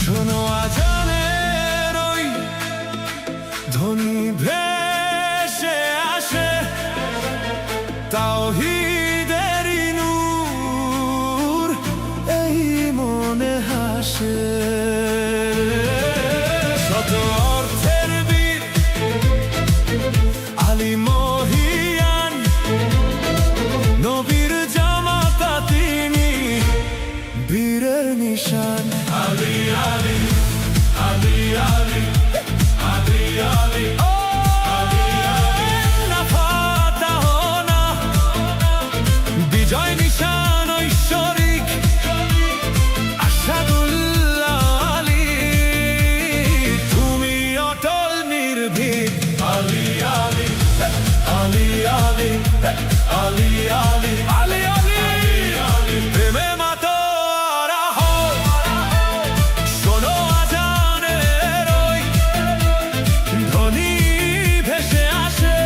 শোনো আজানের ওই ধ্বনি ভেসে আসে, তাওহীদেরই নূর এই মনে হাসে। শত অর্থের বীর আলী মহিয়ান, নবীর জামাতা তিনি, বীরের নিশান। আলী আলী আলী আলী আলী আলী বিজয় নিশান ঐশ্বরিক আসাদুল্লাহ আলী, তুমি অটল নির্ভীক। আলী আলী আলী আলী আলী আলী আলী আলী প্রেমে মাতোয়ারা হও, শোনো আজানের ওই ধ্বনি ভেসে আসে,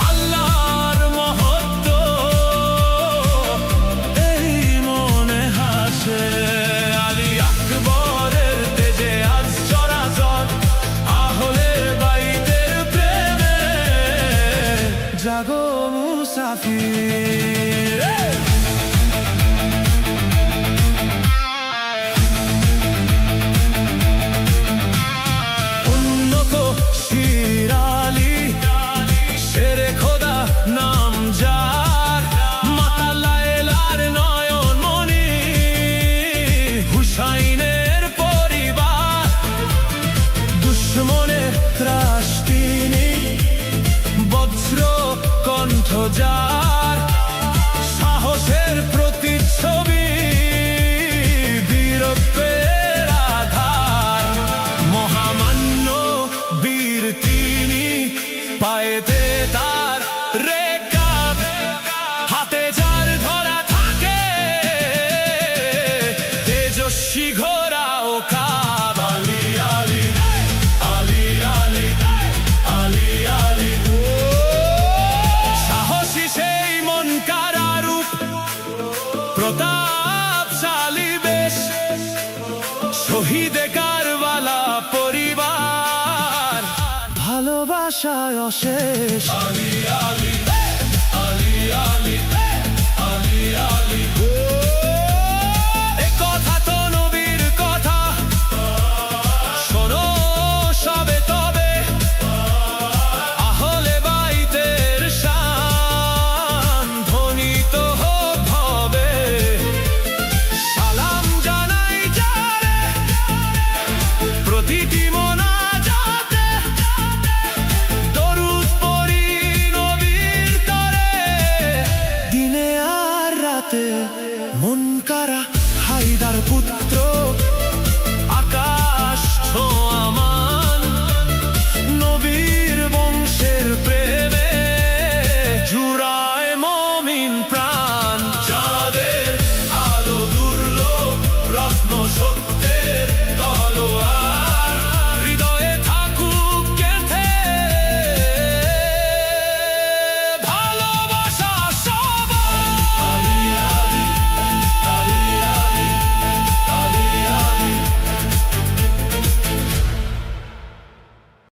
আল্লাহর মহত্ব এই মনে হাসে। আলী আকবরের তেজে আজ চরাচর, আহলের বাইতের প্রেমে জাগো মুসাফির। উন্নত শির আলী, শেরে খোদা নাম যার, মাতা লায়লার নয়ন মনি, হুসাইনের পরিবার, দুশ্মনের ত্রাস তিনি, বজ্র কণ্ঠ যার, সাহসের প্রতিচ্ছবি, বীরত্বের আধার, মহামান্য বীর তিনি, পায়েতে তার রেকাব, হাতে যার ধরা থাকে তেজস্বী ঘোড়া ও কাব। আলী আলী আলী আলী আলী আলী সাহসী সেই মন কারারূপ, প্রতাপশালী বেশ, শহীদে কারবালা পরিবার, ভালোবাসায় অশেষ। আলী আলী